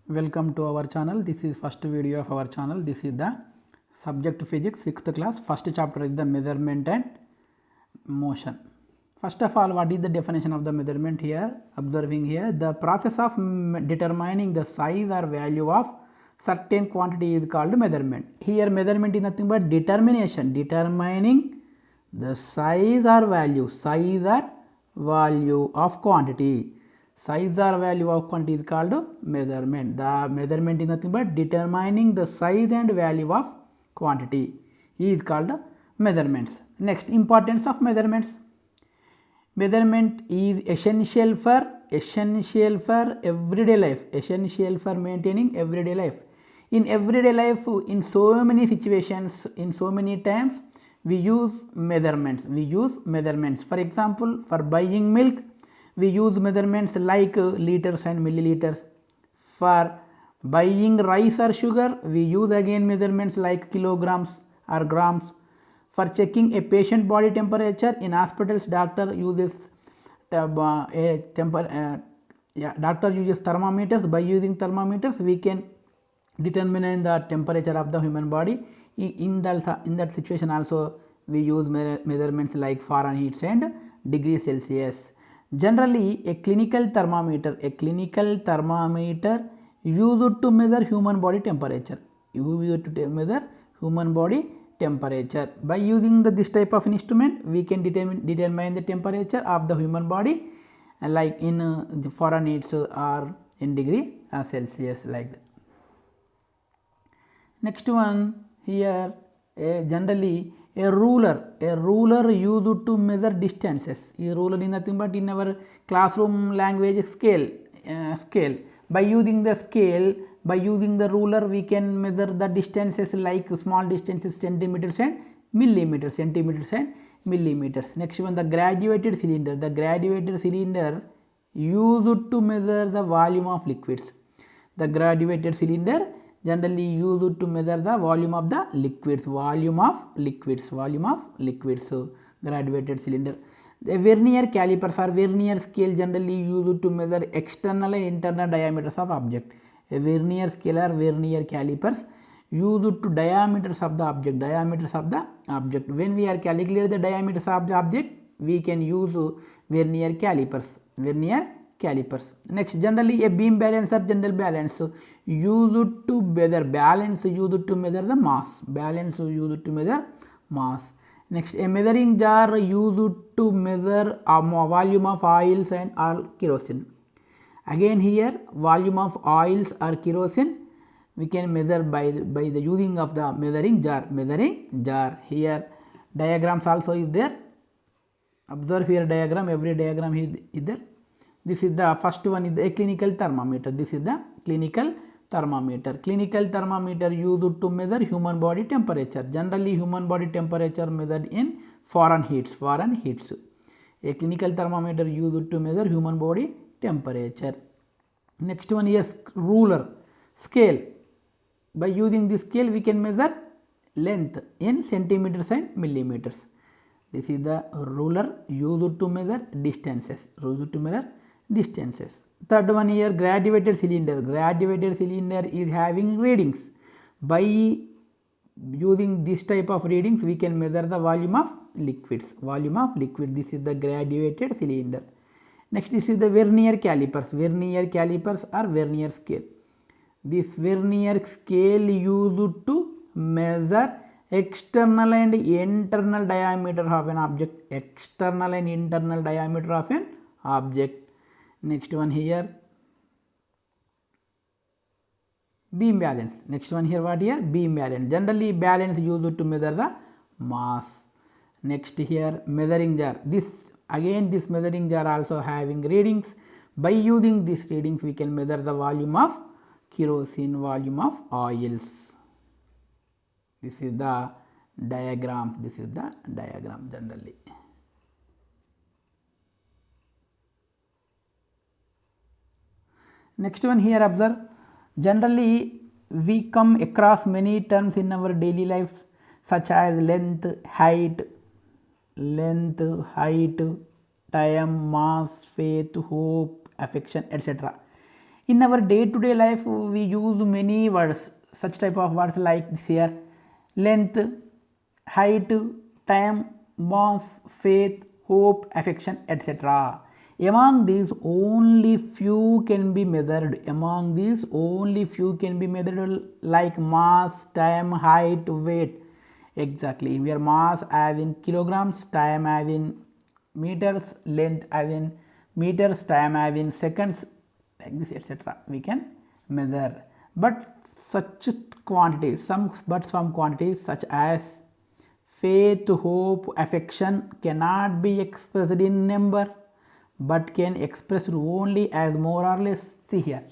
Welcome to our channel. This is first video of our channel. This is the subject physics 6th class. First chapter is the measurement and motion. First of all, what is the definition of the measurement here? Observing here, the process of determining the size or value of certain quantity is called measurement. Here measurement is nothing but determination, determining the size or value of quantity. Size or value of quantity is called measurement. The measurement is nothing but determining the size and value of quantity is called measurements. Next, importance of measurements. Measurement is essential for everyday life, essential for maintaining everyday life. In everyday life, in so many situations, in so many times, we use measurements. For example, for buying milk, we use measurements like liters and milliliters. For buying rice or sugar, we use again measurements like kilograms or grams. For checking a patient body temperature in hospitals, doctor uses thermometers. By using thermometers, we can determine the temperature of the human body. In that situation also, we use measurements like Fahrenheit and degree Celsius. Generally, a clinical thermometer used to measure human body temperature. By using this type of instrument, we can determine the temperature of the human body, like in Fahrenheit or in degree Celsius, like that. Next one here, generally a ruler used to measure distances. A ruler is nothing but in our classroom language scale. By using the ruler, we can measure the distances like small distances, centimeters and millimeters. Next one, the graduated cylinder. The graduated cylinder used to measure the volume of liquids. The graduated cylinder generally used to measure the volume of the liquids. So graduated cylinder. The vernier calipers or vernier scale generally used to measure external and internal diameters of object. A vernier scale or vernier calipers used to diameters of the object. When we are calculating the diameters of the object, we can use vernier calipers. Next, generally a beam balance or general balance used to measure the mass. Next, a measuring jar used to measure volume of oils and or kerosene. Again here, volume of oils or kerosene we can measure by the using of the measuring jar. Here diagrams also is there. Observe here diagram, every diagram is there. This is the first one, is a clinical thermometer. Clinical thermometer used to measure human body temperature. Generally, human body temperature measured in Fahrenheit. A clinical thermometer used to measure human body temperature. Next one is ruler, scale. By using this scale, we can measure length in centimeters and millimeters. This is the ruler used to measure distances. Third one here, graduated cylinder. Graduated cylinder is having readings. By using this type of readings, we can measure the volume of liquids. This is the graduated cylinder. Next, this is the vernier calipers. Vernier calipers or vernier scale. This vernier scale used to measure external and internal diameter of an object. Next one here, beam balance. Beam balance. Generally, balance used to measure the mass. Next here, measuring jar. This measuring jar also having readings. By using these readings, we can measure the volume of kerosene, volume of oils. This is the diagram. Generally. Next one here, observe. Generally, we come across many terms in our daily life such as length, height, time, mass, faith, hope, affection, etc. In our day to day life we use many words, such type of words like this here: length, height, time, mass, faith, hope, affection, etc. Among these only few can be measured. Among these only few can be measured, like mass, time, height, weight. Exactly, where mass as in kilograms, time as in meters, length as in meters, time as in seconds, like this, etc. we can measure. But such quantities, some quantities such as faith, hope, affection cannot be expressed in number, but can expressed only as more or less. See here,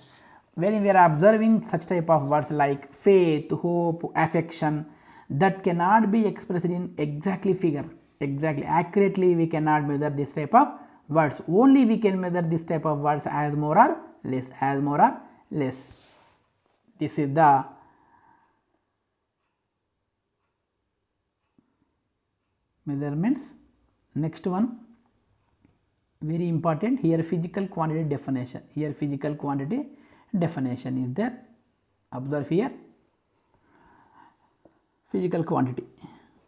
when we are observing such type of words like faith, hope, affection, that cannot be expressed in exactly figure, exactly accurately we cannot measure this type of words. Only we can measure this type of words as more or less, as more or less. This is the measurements. Next one, very important, here physical quantity definition. Here physical quantity definition is there. Observe here, physical quantity.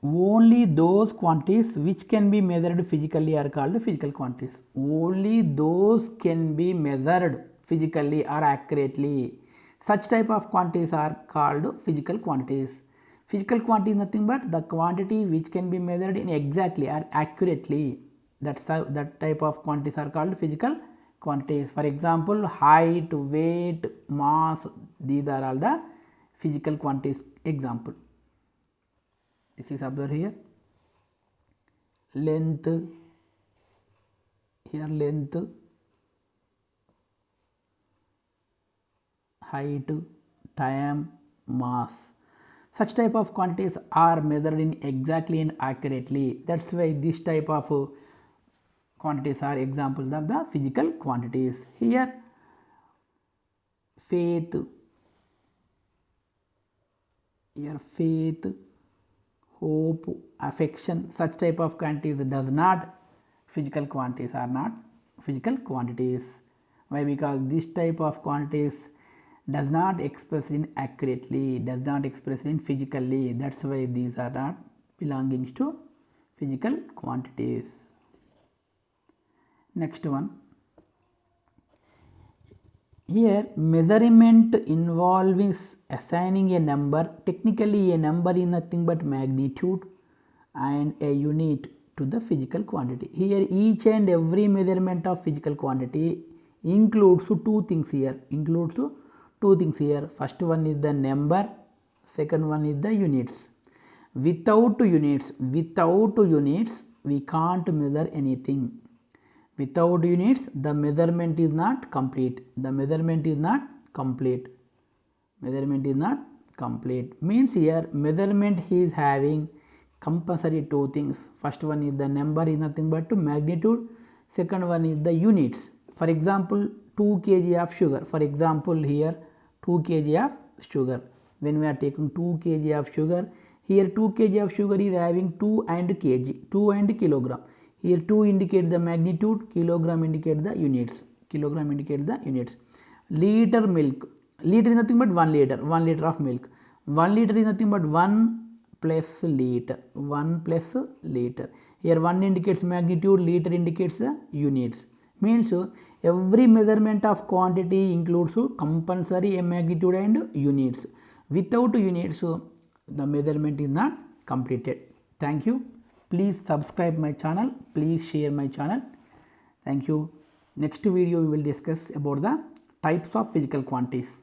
Only those quantities which can be measured physically are called physical quantities. Only those can be measured physically or accurately. Such type of quantities are called physical quantities. Physical quantity is nothing but the quantity which can be measured in exactly or accurately. That type of quantities are called physical quantities. For example, height, weight, mass, these are all the physical quantities. Example, this is observed here, length, here length, height, time, mass. Such type of quantities are measured in exactly and accurately. That's why this type of quantities are examples of the physical quantities. Here faith, here faith, hope, affection, such type of quantities does not, physical quantities are not physical quantities. Why? Because this type of quantities does not express in accurately, does not express in physically. That's why these are not belonging to physical quantities. Next one, here measurement involves assigning a number. Technically a number is nothing but magnitude and a unit to the physical quantity. Here each and every measurement of physical quantity includes two things here, First one is the number, second one is the units. Without units we can't measure anything. Without units the measurement is not complete. Means here measurement is having compulsory two things. First one is the number is nothing but magnitude, second one is the units. For example, 2 kg of sugar. For example, here 2 kg of sugar. When we are taking 2 kg of sugar, here 2 kg of sugar is having 2 and kg, 2 and kilogram. Here 2 indicates the magnitude, kilogram indicates the units. Liter milk. Liter is nothing but 1 liter. 1 liter of milk. 1 liter is nothing but 1 plus liter. Here 1 indicates magnitude, liter indicates the units. Means every measurement of quantity includes compulsory a magnitude and units. Without units the measurement is not completed. Thank you. Please subscribe my channel. Please share my channel. Thank you. Next video we will discuss about the types of physical quantities.